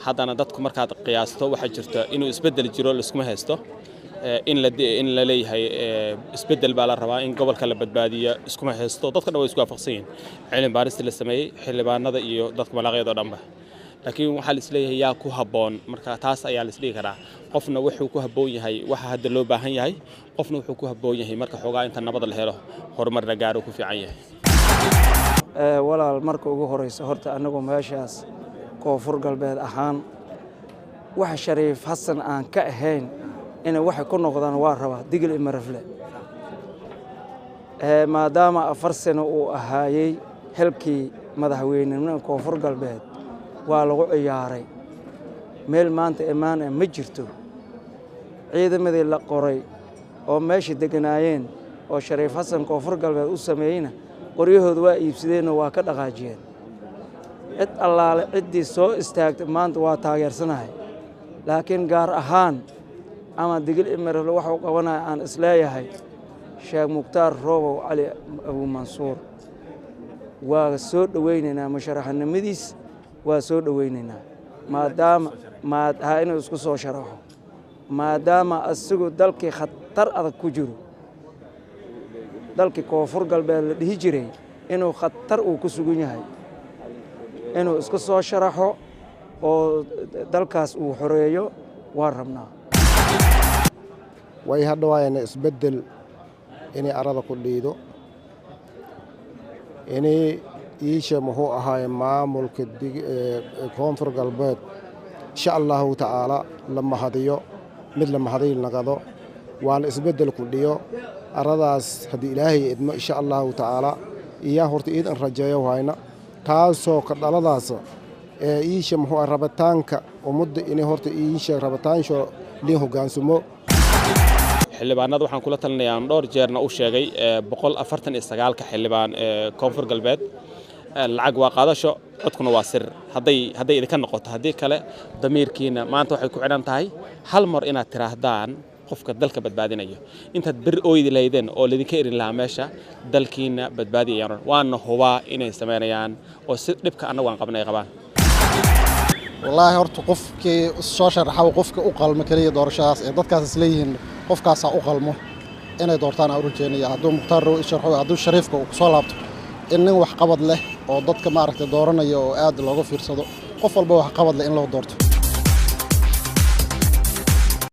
haddana dadku markaad qiyaasto waxa jirta inuu isbedel jiro laskuma haysto in la leeyahay isbedel baa la rabaa in gobolka la badbaadiyo iskuma haysto dadka dhan way isku waafaqsan yihiin cilmi baaris la sameeyay xildhibaanada iyo dadka malaaqyada dhanba laakiin waxa la isleeyahay yaa ku haboon marka taas ayaa la isdhigi karaa qofna wuxuu ku haboon yahay waxa hadda loo baahan yahay qofna wuxuu ku haboon yahay marka xogaa inta nabad la helo horumar la gaaro ku fiican yahay walaal marka ugu horeysa horta anagu meeshaas koonfur galbeed ahaan waxa Shariif Xasan aan ka ahayn in waxa ku noqdaan waa raba digil imarafle maadaama 4 sano uu ahaayay halkii madaxweynenimada koonfur galbeed waa lagu ciyaaray meel maanta imaan ma jirto ciidamadii la qoray oo meesha deganaayeen oo Shariif Xasan koonfur galbeed u sameeyna qoryahooda waa iibsadeen oo waa ka dhaqaajiyeen cid allaale cidii soo istaagtay maanta waa taageersanahay laakiin gaar ahaan ama digil imarafle waxa uu qabanay aan isleeyahay Sheekh Mukhtaar Roobow Cali Abu Mansuur waa soo dhaweynayna musharaxnimadiis waa soo dhaweynayna maadaama inuu isku soo sharaxo maadaama asigu dalkii khatar adag ku jiro dalkii koonfur galbeed la dhihi jiray inuu khatar uu ku sugan yahay inuu isku soo sharaxo oo dalkaas uu xoreeyo waa rabnaa way hadda waayna isbedel inay arada ku dhiido inay iisha muxuu ahaay maamulka koonfur galbeed insha allahu tacaala la mahadiyo mid la mahadiyo naqado waa la isbedel ku dhiyo aradaas haddii ilaahay idmo insha allahu tacaala iyaa horta iidan rajeeyo wayna taasoo ka dhaladaas iisha muxuu ahaa rabitaanka ummadda inay horta iisha rabitaansho liin hogaansamo xildhibaanada waxaan kula talinayaa dhowr jeerna u sheegay 149 xildhibaan koonfur galbeed lacag waa qaadasho codkuna waa sir haday idinka noqoto hadii kale damiirkiina maanta waxay ku xidhan tahay hal mar inaad tiraahdaan qofka dalka badbaadinayo intaad bir ooydi leeyden oo lidinka erin lahaa meesha dalkiina badbaadiyaan waana hubaa inay sameeyaan oo si dhibka anagu aan qabnay qabaan والله horta qofkii soo sharaxay qofka u qalmo kaliya doorashadaas ee dadkaas isleeyihiin qofkaas u qalmo inay doortaan aan urujeenaya hadduu Mukhtaar Roobow sharxo hadduu Shariifka uu soo laabto in nin wax qabad leh oo dadka maaragtay dooranaya oo aad looga fiirsado qof walba wax qabad leh in loo doorto